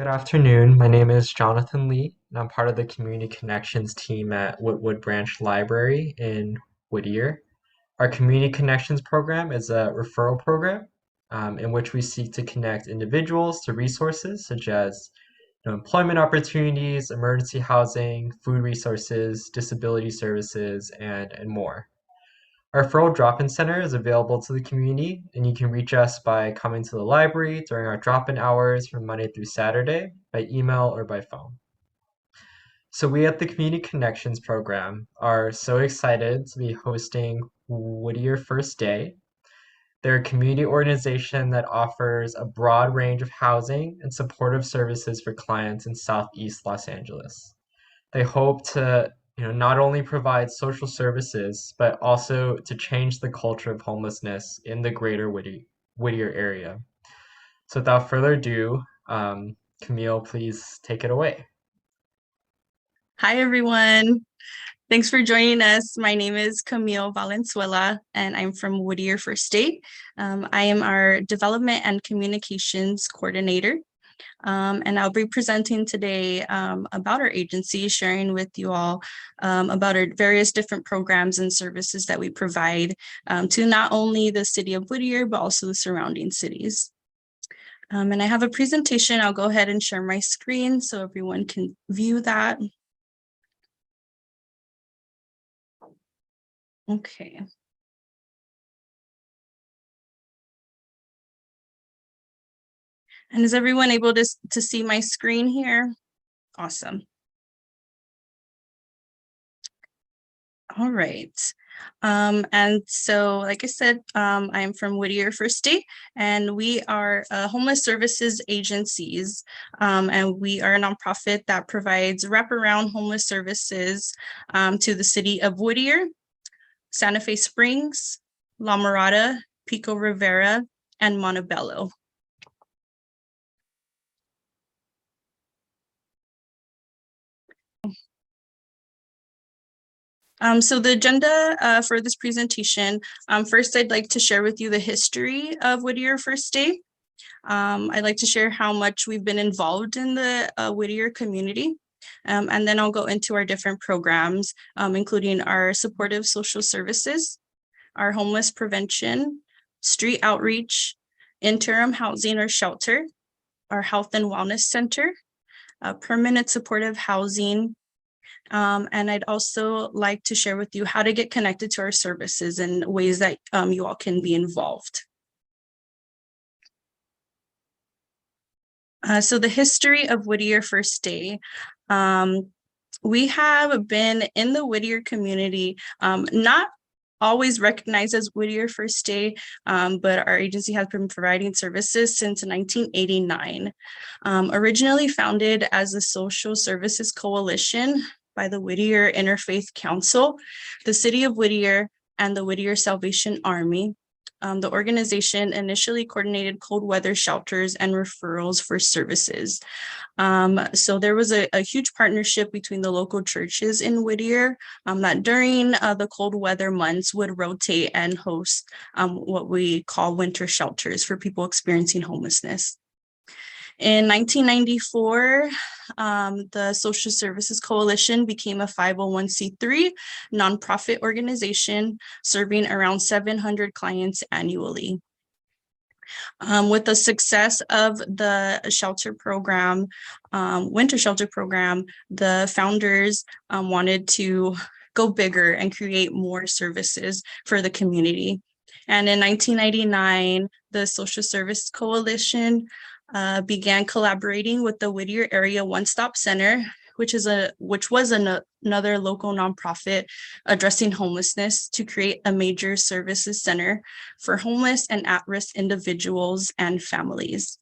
Good afternoon. My name is Jonathan Lee, and I'm part of the Community Connections team at Woodwood Branch Library in Whittier. Our Community Connections program is a referral program in which we seek to connect individuals to resources such as employment opportunities, emergency housing, food resources, disability services, and more. Our referral drop-in center is available to the community, and you can reach us by coming to the library during our drop-in hours from Monday through Saturday, by email or by phone. So we at the Community Connections program are so excited to be hosting Whittier First Day. They're a community organization that offers a broad range of housing and supportive services for clients in Southeast Los Angeles. They hope to not only provide social services, but also to change the culture of homelessness in the greater Whittier area. So without further ado, Camille, please take it away. Hi, everyone. Thanks for joining us. My name is Camille Valenzuela, and I'm from Whittier First. I am our Development and Communications Coordinator. And I'll be presenting today about our agency, sharing with you all about our various different programs and services that we provide to not only the city of Whittier, but also the surrounding cities. And I have a presentation. I'll go ahead and share my screen so everyone can view that. Okay. And is everyone able to see my screen here? Awesome. All right. And so, like I said, I'm from Whittier First, and we are homeless services agencies, and we are a nonprofit that provides wraparound homeless services to the city of Whittier, Santa Fe Springs, La Mirada, Pico Rivera, and Montebello. So the agenda for this presentation, first I'd like to share with you the history of Whittier First. I'd like to share how much we've been involved in the Whittier community. And then I'll go into our different programs, including our supportive social services, our homeless prevention, street outreach, interim housing or shelter, our health and wellness center, permanent supportive housing, and I'd also like to share with you how to get connected to our services and ways that you all can be involved. So the history of Whittier First. We have been in the Whittier community, not always recognized as Whittier First, but our agency has been providing services since 1989. Originally founded as a social services coalition by the Whittier Interfaith Council, the City of Whittier, and the Whittier Salvation Army. The organization initially coordinated cold weather shelters and referrals for services. So there was a huge partnership between the local churches in Whittier that during the cold weather months would rotate and host what we call winter shelters for people experiencing homelessness. In 1994, the Social Services Coalition became a 501c3 nonprofit organization serving around 700 clients annually. With the success of the shelter program, winter shelter program, the founders wanted to go bigger and create more services for the community. And in 1999, the Social Service Coalition began collaborating with the Whittier Area One-Stop Center, which was another local nonprofit addressing homelessness, to create a major services center for homeless and at-risk individuals and families.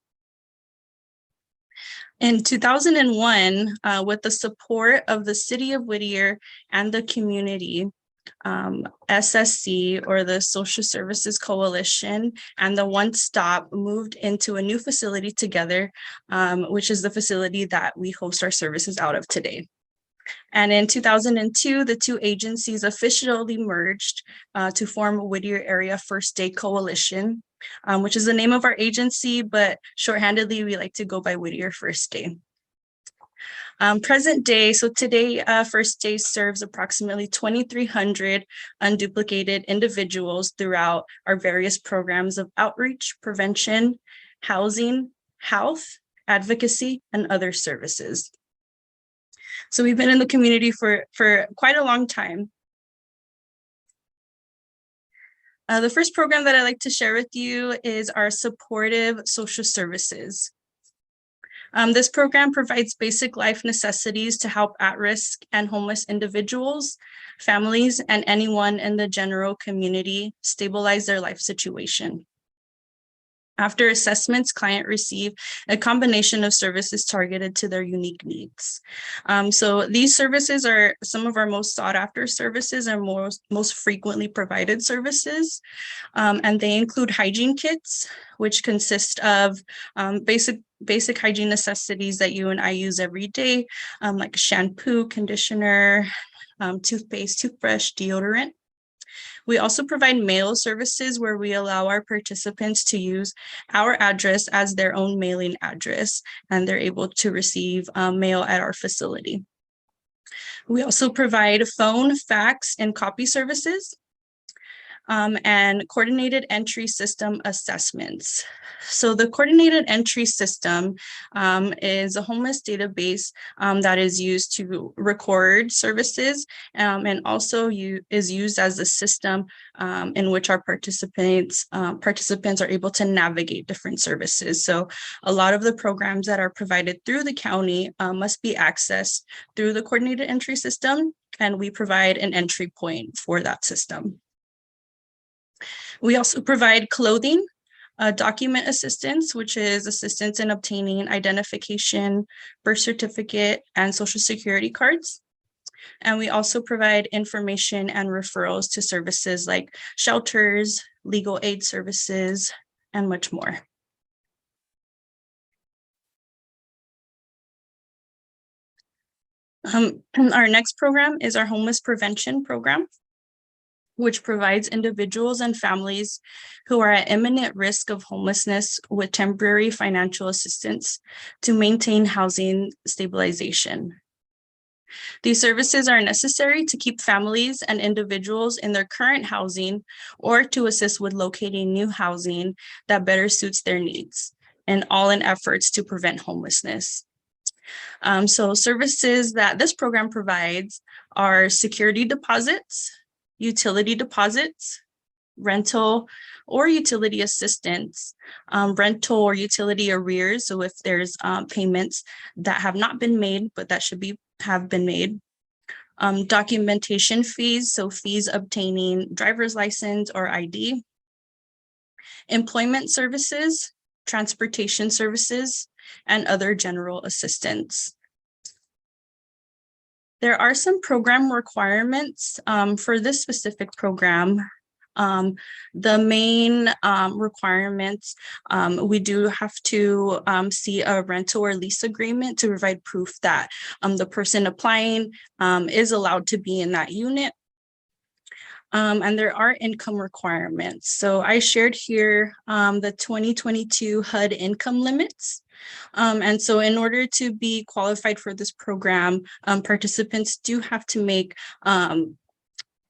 In 2001, with the support of the City of Whittier and the community, SSC, or the Social Services Coalition, and the One Stop moved into a new facility together, which is the facility that we host our services out of today. And in 2002, the two agencies officially merged to form Whittier Area First Day Coalition, which is the name of our agency, but shorthandedly, we like to go by Whittier First Day. Present day, so today, First Day serves approximately 2,300 unduplicated individuals throughout our various programs of outreach, prevention, housing, health, advocacy, and other services. So we've been in the community for quite a long time. The first program that I'd like to share with you is our supportive social services. This program provides basic life necessities to help at-risk and homeless individuals, families, and anyone in the general community stabilize their life situation. After assessments, clients receive a combination of services targeted to their unique needs. So these services are some of our most sought after services and most frequently provided services. And they include hygiene kits, which consist of basic hygiene necessities that you and I use every day, like shampoo, conditioner, toothpaste, toothbrush, deodorant. We also provide mail services where we allow our participants to use our address as their own mailing address, and they're able to receive mail at our facility. We also provide phone, fax, and copy services. And coordinated entry system assessments. So the coordinated entry system is a homeless database that is used to record services and also is used as a system in which our participants are able to navigate different services. So a lot of the programs that are provided through the county must be accessed through the coordinated entry system, and we provide an entry point for that system. We also provide clothing, document assistance, which is assistance in obtaining identification, birth certificate, and social security cards. And we also provide information and referrals to services like shelters, legal aid services, and much more. Our next program is our homeless prevention program, which provides individuals and families who are at imminent risk of homelessness with temporary financial assistance to maintain housing stabilization. These services are necessary to keep families and individuals in their current housing or to assist with locating new housing that better suits their needs, and all in efforts to prevent homelessness. So services that this program provides are security deposits, utility deposits, rental or utility assistance, rental or utility arrears. So if there's payments that have not been made, but that have been made, documentation fees, so fees obtaining driver's license or ID, employment services, transportation services, and other general assistance. There are some program requirements for this specific program. The main requirements, we do have to see a rental or lease agreement to provide proof that the person applying is allowed to be in that unit. And there are income requirements. So I shared here the 2022 HUD income limits. And so in order to be qualified for this program, participants do have to make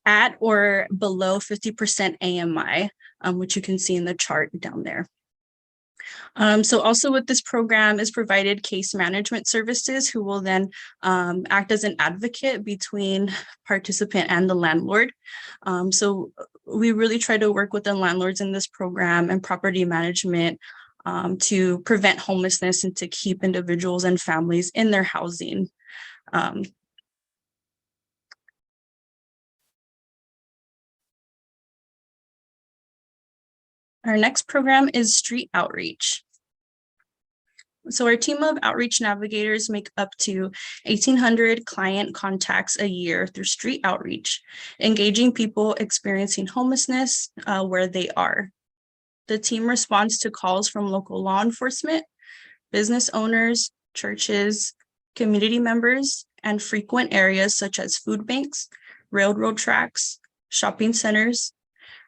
at or below 50% AMI, which you can see in the chart down there. So also with this program is provided case management services, who will then act as an advocate between participant and the landlord. So we really try to work with the landlords in this program and property management to prevent homelessness and to keep individuals and families in their housing. Our next program is street outreach. So our team of outreach navigators make up to 1,800 client contacts a year through street outreach, engaging people experiencing homelessness where they are. The team responds to calls from local law enforcement, business owners, churches, community members, and frequent areas such as food banks, railroad tracks, shopping centers,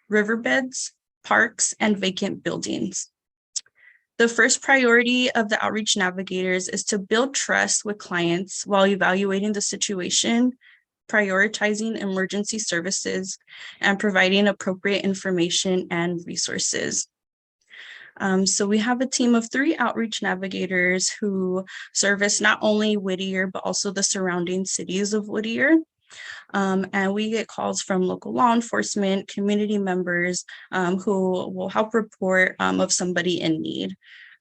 riverbeds, parks, and vacant buildings. The first priority of the outreach navigators is to build trust with clients while evaluating the situation, prioritizing emergency services, and providing appropriate information and resources. So we have a team of 3 outreach navigators who service not only Whittier, but also the surrounding cities of Whittier. And we get calls from local law enforcement, community members who will help report of somebody in need.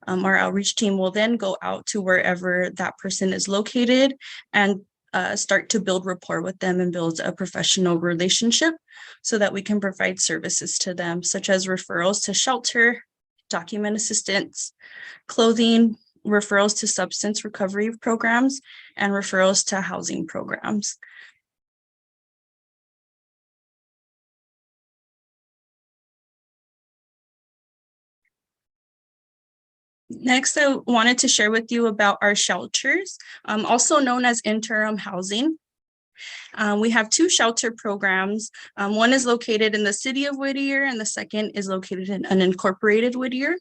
Our outreach team will then go out to wherever that person is located and start to build rapport with them and build a professional relationship so that we can provide services to them, such as referrals to shelter, document assistance, clothing, referrals to substance recovery programs, and referrals to housing programs. Next, I wanted to share with you about our shelters, also known as interim housing. We have 2 shelter programs. One is located in the city of Whittier, and the second is located in unincorporated Whittier.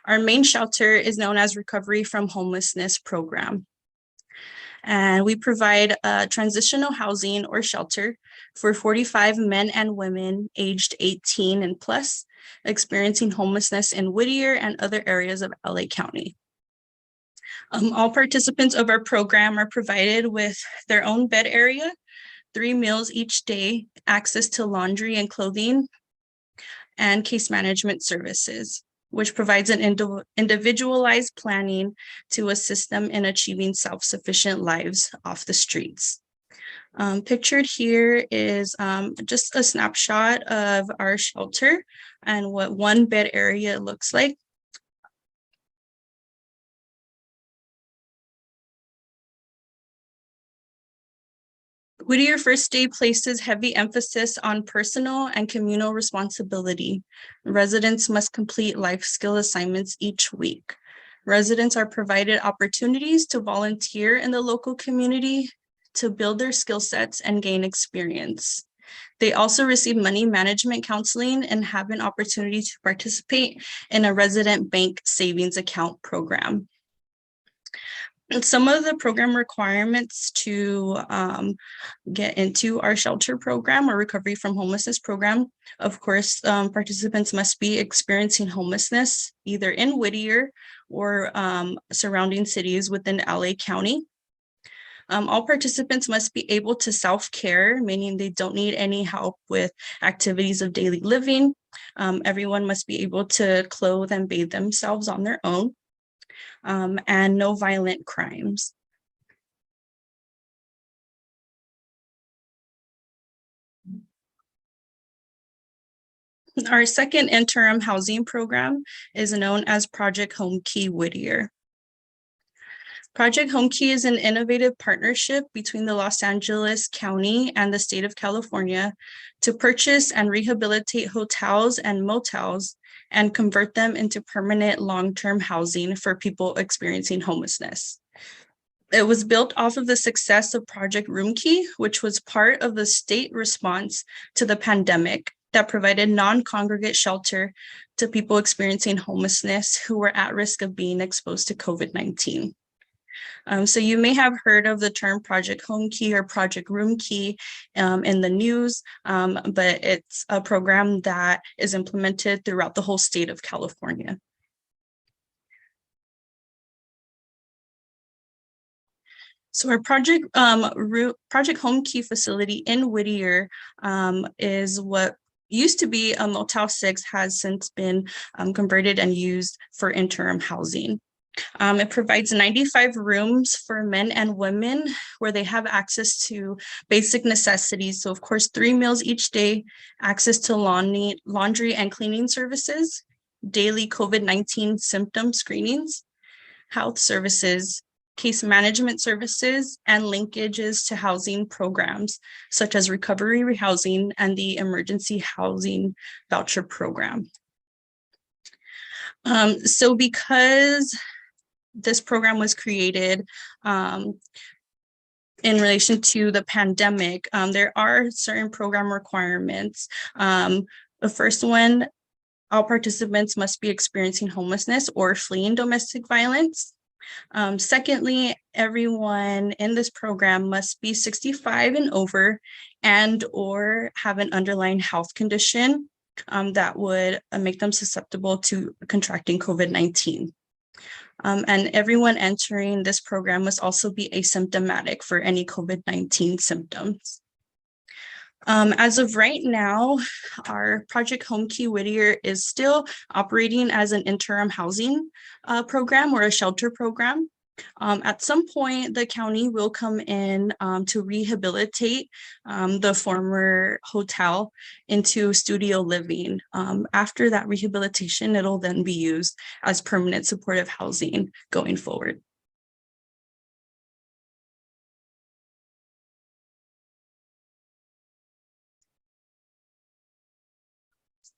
Our main shelter is known as Recovery from Homelessness Program. And we provide transitional housing or shelter for 45 men and women aged 18 and plus experiencing homelessness in Whittier and other areas of LA County. All participants of our program are provided with their own bed area, 3 meals each day, access to laundry and clothing, and case management services, which provides an individualized planning to assist them in achieving self-sufficient lives off the streets. Pictured here is just a snapshot of our shelter and what one bed area looks like. Whittier First Day places heavy emphasis on personal and communal responsibility. Residents must complete life skill assignments each week. Residents are provided opportunities to volunteer in the local community to build their skill sets and gain experience. They also receive money management counseling and have an opportunity to participate in a resident bank savings account program. And some of the program requirements to get into our shelter program or recovery from homelessness program, of course, participants must be experiencing homelessness either in Whittier or surrounding cities within LA County. All participants must be able to self-care, meaning they don't need any help with activities of daily living. Everyone must be able to clothe and bathe themselves on their own, and no violent crimes. Our second interim housing program is known as Project HomeKey Whittier. Project HomeKey is an innovative partnership between the Los Angeles County and the state of California to purchase and rehabilitate hotels and motels and convert them into permanent long-term housing for people experiencing homelessness. It was built off of the success of Project HomeKey, which was part of the state response to the pandemic that provided non-congregate shelter to people experiencing homelessness who were at risk of being exposed to COVID-19. So you may have heard of the term Project HomeKey or Project HomeKey in the news, but it's a program that is implemented throughout the whole state of California. So our Project HomeKey facility in Whittier is what used to be a Motel 6, has since been converted and used for interim housing. It provides 95 rooms for men and women where they have access to basic necessities. So of course, 3 meals each day, access to laundry and cleaning services, daily COVID-19 symptom screenings, health services, case management services, and linkages to housing programs such as recovery rehousing and the emergency housing voucher program. So because this program was created in relation to the pandemic, there are certain program requirements. The first one, all participants must be experiencing homelessness or fleeing domestic violence. Secondly, everyone in this program must be 65 and over and or have an underlying health condition that would make them susceptible to contracting COVID-19. And everyone entering this program must also be asymptomatic for any COVID-19 symptoms. As of right now, our Project HomeKey Whittier is still operating as an interim housing program or a shelter program. At some point, the county will come in to rehabilitate the former hotel into studio living. After that rehabilitation, it'll then be used as permanent supportive housing going forward.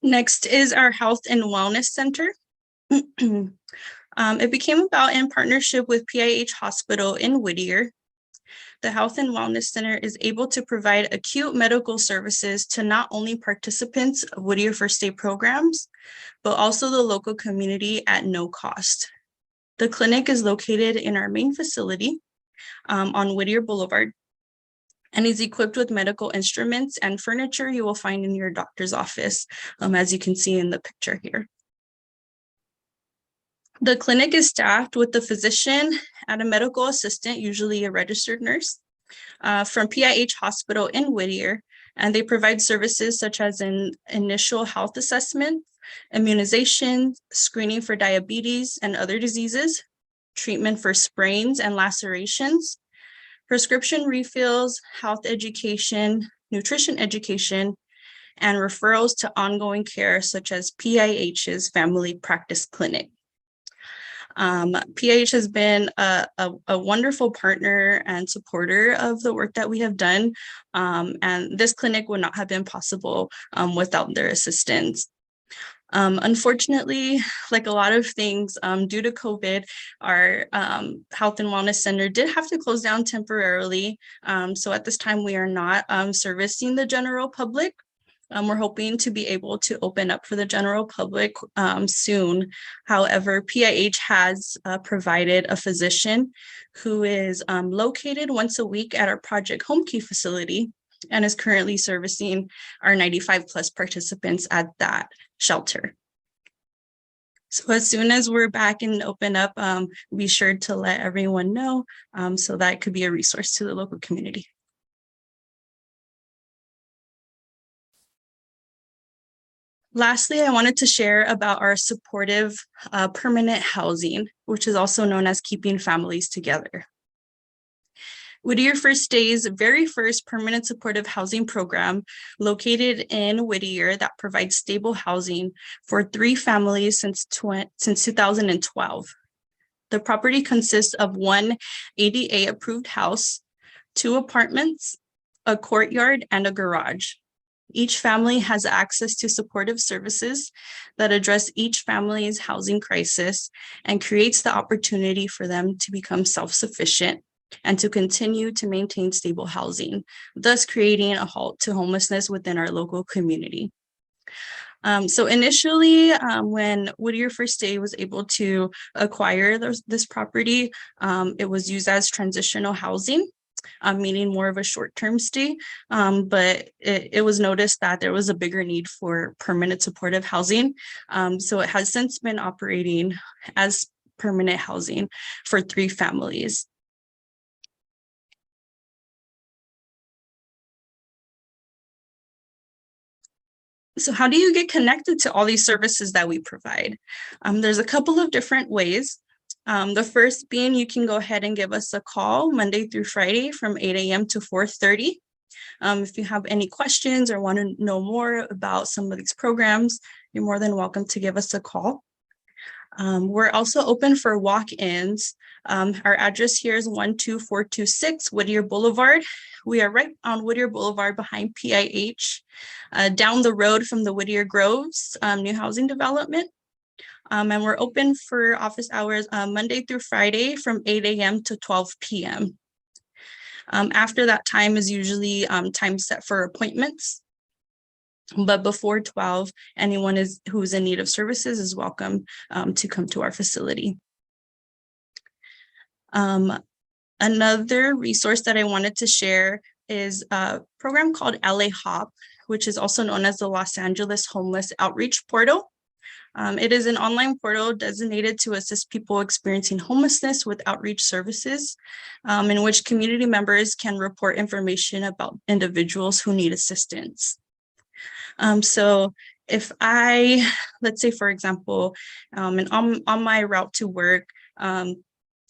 Next is our Health and Wellness Center. It became about in partnership with PIH Hospital in Whittier. The Health and Wellness Center is able to provide acute medical services to not only participants of Whittier First Aid programs, but also the local community at no cost. The clinic is located in our main facility on Whittier Boulevard, and is equipped with medical instruments and furniture you will find in your doctor's office, as you can see in the picture here. The clinic is staffed with a physician and a medical assistant, usually a registered nurse, from PIH Hospital in Whittier, and they provide services such as an initial health assessment, immunization, screening for diabetes and other diseases, treatment for sprains and lacerations, prescription refills, health education, nutrition education, and referrals to ongoing care such as PIH's Family Practice Clinic. PIH has been a wonderful partner and supporter of the work that we have done, and this clinic would not have been possible without their assistance. Unfortunately, like a lot of things, due to COVID, our Health and Wellness Center did have to close down temporarily. So at this time, we are not servicing the general public. We're hoping to be able to open up for the general public soon. However, PIH has provided a physician who is located once a week at our Project HomeKey facility and is currently servicing our 95 plus participants at that shelter. So as soon as we're back and open up, be sure to let everyone know so that could be a resource to the local community. Lastly, I wanted to share about our supportive permanent housing, which is also known as keeping families together. Whittier First Day's very first permanent supportive housing program located in Whittier that provides stable housing for 3 families since 2012. The property consists of 1 ADA approved house, 2 apartments, a courtyard, and a garage. Each family has access to supportive services that address each family's housing crisis and creates the opportunity for them to become self-sufficient and to continue to maintain stable housing, thus creating a halt to homelessness within our local community. So initially, when Whittier First Day was able to acquire this property, it was used as transitional housing, meaning more of a short-term stay, but it was noticed that there was a bigger need for permanent supportive housing. So it has since been operating as permanent housing for 3 families. So how do you get connected to all these services that we provide? There's a couple of different ways. The first being you can go ahead and give us a call Monday through Friday from 8 a.m. to 4:30. If you have any questions or want to know more about some of these programs, you're more than welcome to give us a call. We're also open for walk-ins. Our address here is 12426 Whittier Boulevard. We are right on Whittier Boulevard behind PIH, down the road from the Whittier Groves new housing development. And we're open for office hours Monday through Friday from 8 a.m. to 12 p.m. After that time is usually time set for appointments. But before 12, anyone who's in need of services is welcome to come to our facility. Another resource that I wanted to share is a program called LA HOP, which is also known as the Los Angeles Homeless Outreach Portal. It is an online portal designated to assist people experiencing homelessness with outreach services, in which community members can report information about individuals who need assistance. So if let's say, for example, and on my route to work,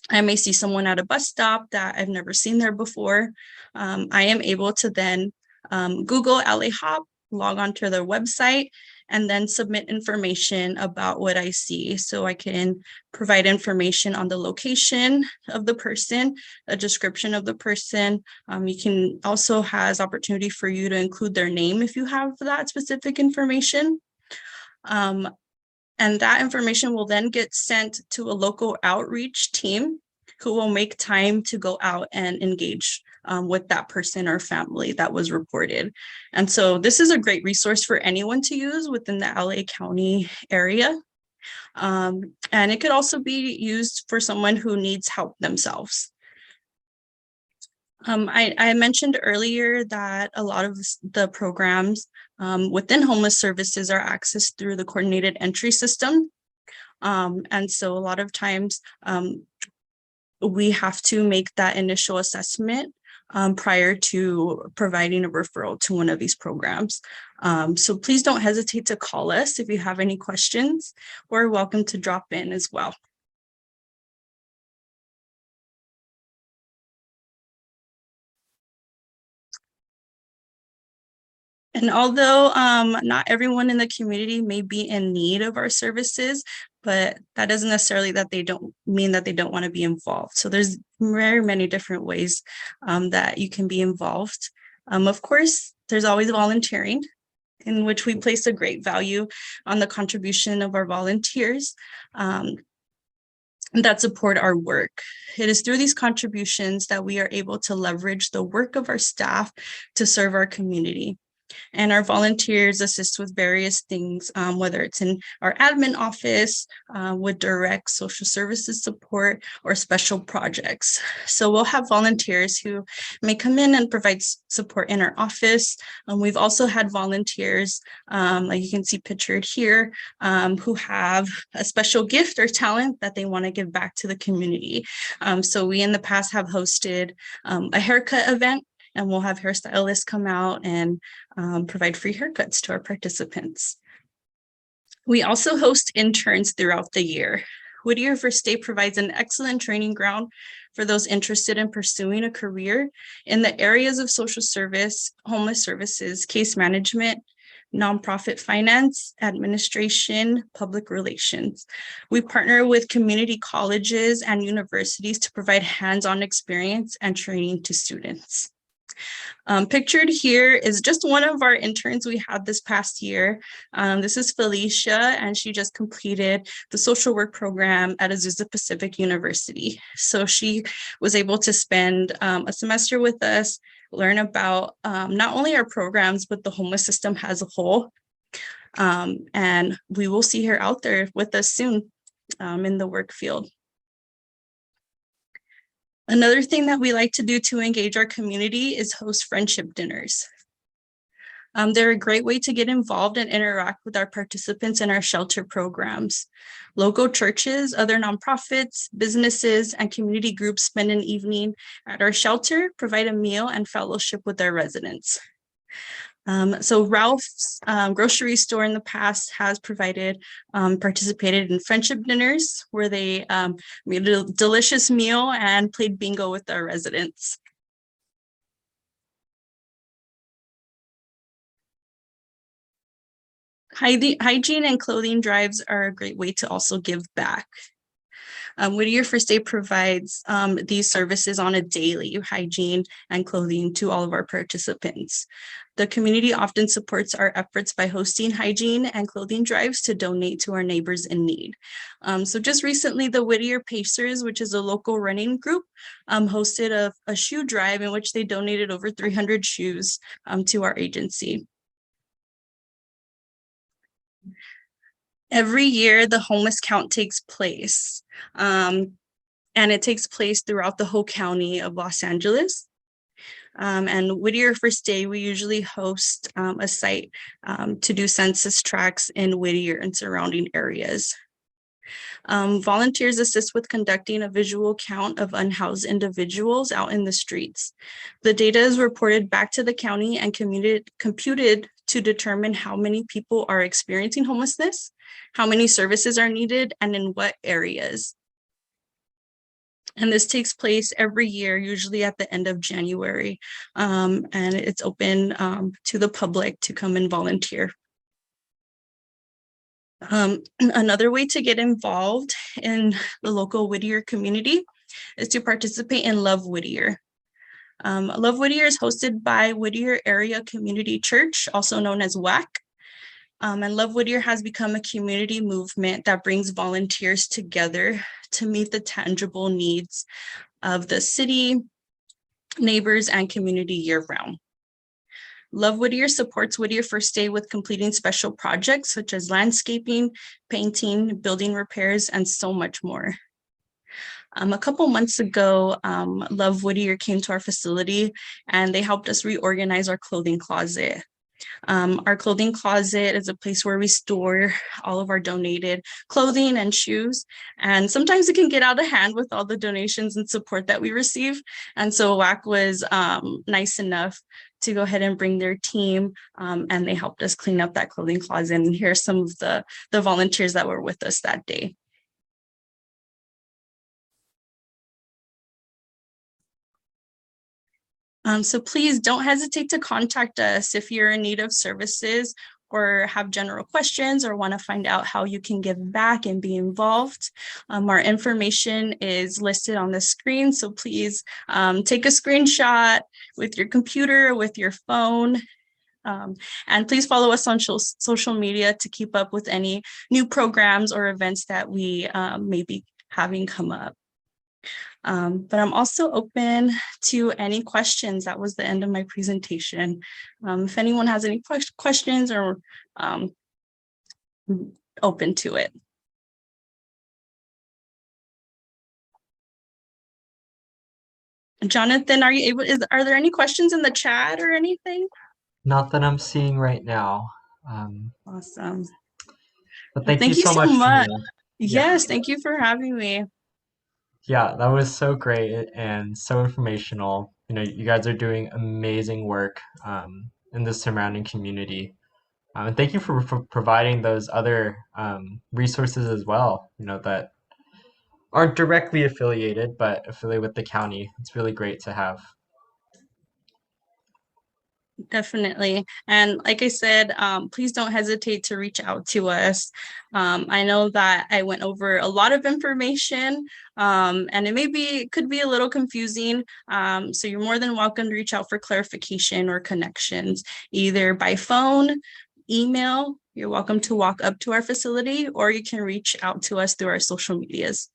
I may see someone at a bus stop that I've never seen there before. I am able to then Google LA Hop, log onto their website, and then submit information about what I see. So I can provide information on the location of the person, a description of the person. You can also has opportunity for you to include their name if you have that specific information. And that information will then get sent to a local outreach team who will make time to go out and engage with that person or family that was reported. And so this is a great resource for anyone to use within the LA County area. And it could also be used for someone who needs help themselves. I mentioned earlier that a lot of the programs within homeless services are accessed through the coordinated entry system. And so a lot of times we have to make that initial assessment prior to providing a referral to one of these programs. So please don't hesitate to call us if you have any questions, or welcome to drop in as well. And although not everyone in the community may be in need of our services, but that doesn't necessarily mean that they don't want to be involved. So there's very many different ways that you can be involved. Of course, there's always volunteering, in which we place a great value on the contribution of our volunteers that support our work. It is through these contributions that we are able to leverage the work of our staff to serve our community. And our volunteers assist with various things, whether it's in our admin office, with direct social services support, or special projects. So we'll have volunteers who may come in and provide support in our office. We've also had volunteers, like you can see pictured here, who have a special gift or talent that they want to give back to the community. So we in the past have hosted a haircut event, and we'll have hairstylists come out and provide free haircuts to our participants. We also host interns throughout the year. Whittier First provides an excellent training ground for those interested in pursuing a career in the areas of social service, homeless services, case management, nonprofit finance, administration, public relations. We partner with community colleges and universities to provide hands-on experience and training to students. Pictured here is just one of our interns we had this past year. This is Felicia, and she just completed the social work program at Azusa Pacific University. So she was able to spend a semester with us, learn about not only our programs, but the homeless system as a whole. And we will see her out there with us soon in the work field. Another thing that we like to do to engage our community is host friendship dinners. They're a great way to get involved and interact with our participants in our shelter programs. Local churches, other nonprofits, businesses, and community groups spend an evening at our shelter, provide a meal and fellowship with our residents. So Ralph's grocery store in the past has participated in friendship dinners where they made a delicious meal and played bingo with our residents. Hygiene and clothing drives are a great way to also give back. Whittier First Aid provides these services on a daily, hygiene and clothing to all of our participants. The community often supports our efforts by hosting hygiene and clothing drives to donate to our neighbors in need. So just recently, the Whittier Pacers, which is a local running group, hosted a shoe drive in which they donated over 300 shoes to our agency. Every year, the homeless count takes place, and it takes place throughout the whole county of Los Angeles. And Whittier First Day, we usually host a site to do census tracts in Whittier and surrounding areas. Volunteers assist with conducting a visual count of unhoused individuals out in the streets. The data is reported back to the county and computed to determine how many people are experiencing homelessness, how many services are needed, and in what areas. And this takes place every year, usually at the end of January, and it's open to the public to come and volunteer. Another way to get involved in the local Whittier community is to participate in Love Whittier. Love Whittier is hosted by Whittier Area Community Church, also known as WAC. And Love Whittier has become a community movement that brings volunteers together to meet the tangible needs of the city, neighbors, and community year-round. Love Whittier supports Whittier First Day with completing special projects such as landscaping, painting, building repairs, and so much more. A couple months ago, Love Whittier came to our facility and they helped us reorganize our clothing closet. Our clothing closet is a place where we store all of our donated clothing and shoes. And sometimes it can get out of hand with all the donations and support that we receive. And so WAC was nice enough to go ahead and bring their team, and they helped us clean up that clothing closet. And here are some of the volunteers that were with us that day. So please don't hesitate to contact us if you're in need of services or have general questions or want to find out how you can give back and be involved. Our information is listed on the screen, so please take a screenshot with your computer, with your phone, and please follow us on social media to keep up with any new programs or events that we may be having come up. But I'm also open to any questions. That was the end of my presentation. If anyone has any questions or open to it. Jonathan, are you able, are there any questions in the chat or anything? Not that I'm seeing right now. Awesome. But Well, thank you so much, Camila. Yes, thank you for having me. Yeah, that was so great and so informational. You know, you guys are doing amazing work in the surrounding community. And thank you for providing those other resources as well, you know, that aren't directly affiliated, but affiliated with the county. It's really great to have. Definitely. And like I said, please don't hesitate to reach out to us. I know that I went over a lot of information, and it could be a little confusing. So you're more than welcome to reach out for clarification or connections, either by phone, email. You're welcome to walk up to our facility, or you can reach out to us through our social medias.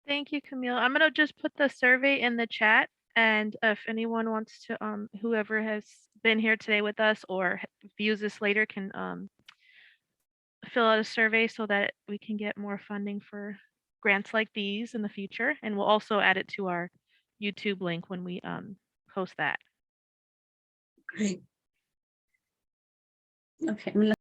Thank you, Camille. I'm going to just put the survey in the chat. And if anyone wants to, whoever has been here today with us or views this later can fill out a survey so that we can get more funding for grants like these in the future. And we'll also add it to our YouTube link when we post that. Great. Okay, I'm gonna